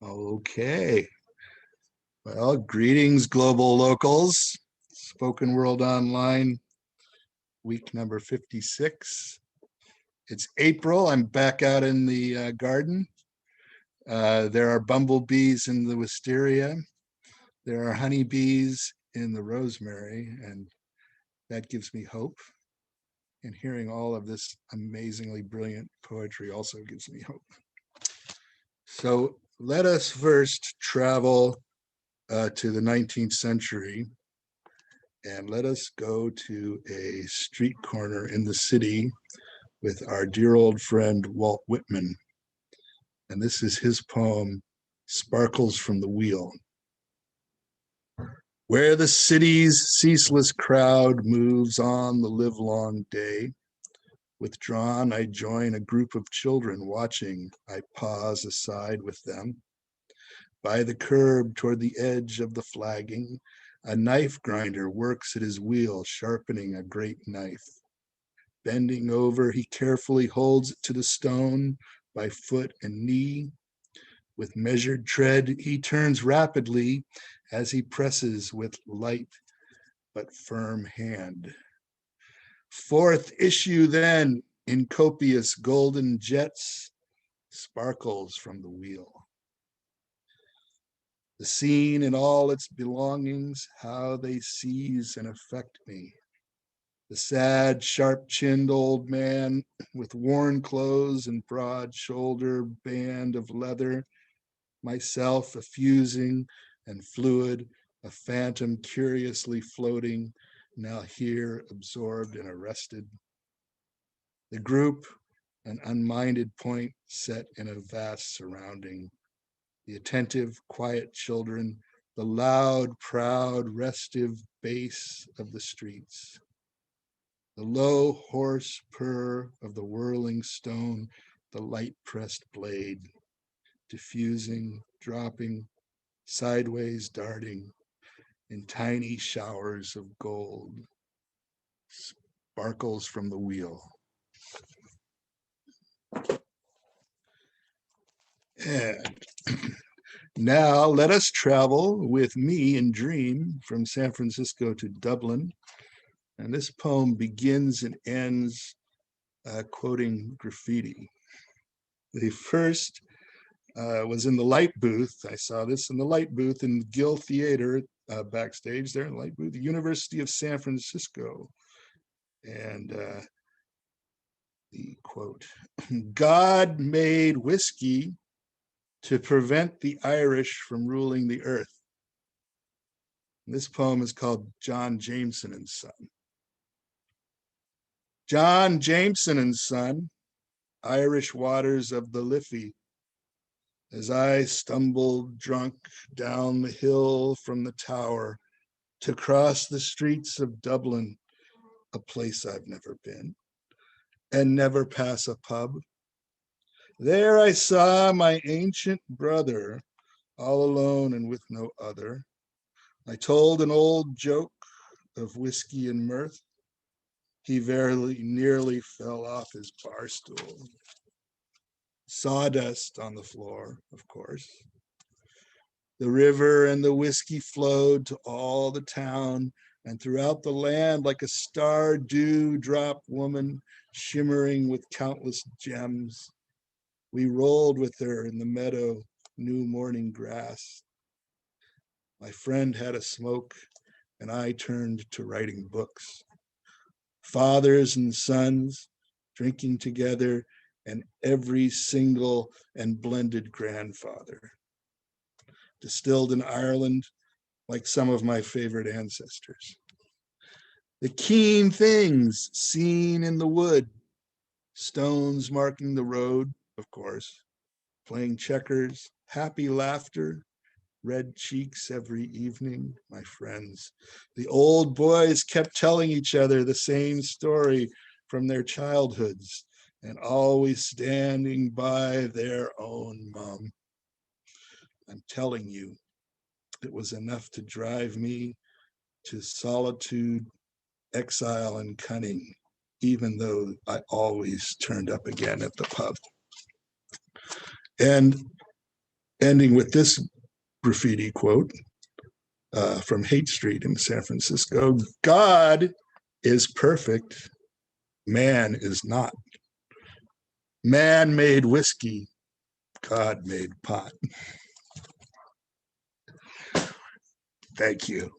Okay. Well, greetings, global locals. Spoken World Online, week number 56. It's April. I'm back out in the garden. There are bumblebees in the wisteria. There are honeybees in the rosemary, and that gives me hope. And hearing all of this amazingly brilliant poetry also gives me hope. So let us first travel to the 19th century, and let us go to a street corner in the city with our dear old friend Walt Whitman. And this is his poem, Sparkles from the Wheel. Where the city's ceaseless crowd moves on the livelong day, withdrawn, I join a group of children watching. I pause aside with them. By the curb toward the edge of the flagging, a knife grinder works at his wheel, sharpening a great knife. Bending over, he carefully holds it to the stone by foot and knee. With measured tread, he turns rapidly as he presses with light but firm hand. Fourth issue then, in copious golden jets, sparkles from the wheel. The scene and all its belongings, how they seize and affect me. The sad, sharp-chinned old man with worn clothes and broad shoulder band of leather, myself effusing and fluid, a phantom curiously floating, now here absorbed and arrested. The group, an unminded point set in a vast surrounding. The attentive, quiet children, the loud, proud, restive bass of the streets. The low, hoarse purr of the whirling stone, the light-pressed blade, diffusing, dropping, sideways darting in tiny showers of gold, sparkles from the wheel. And now let us travel with me and dream from San Francisco to Dublin. And this poem begins and ends quoting graffiti. The first was in the light booth. I saw this in the light booth in Gill Theater backstage there in the light booth, the University of San Francisco. And the quote, God made whiskey to prevent the Irish from ruling the earth. And this poem is called John Jameson and Son. John Jameson and Son, Irish waters of the Liffey. As I stumbled drunk down the hill from the tower to cross the streets of Dublin, a place I've never been, and never pass a pub. There I saw my ancient brother, all alone and with no other. I told an old joke of whiskey and mirth. He very nearly fell off his bar stool. Sawdust on the floor, of course. The river and the whiskey flowed to all the town and throughout the land like a star dew-drop woman shimmering with countless gems. We rolled with her in the meadow, new morning grass. My friend had a smoke, and I turned to writing books. Fathers and sons drinking together, and every single and blended grandfather. Distilled in Ireland, like some of my favorite ancestors. The keen things seen in the wood, stones marking the road, of course, playing checkers, happy laughter, red cheeks every evening, my friends. The old boys kept telling each other the same story from their childhoods and always standing by their own mom. I'm telling you, it was enough to drive me to solitude, exile, and cunning, even though I always turned up again at the pub. And ending with this graffiti quote from Haight Street in San Francisco. God is perfect. Man is not. Man made whiskey. God made pot. Thank you.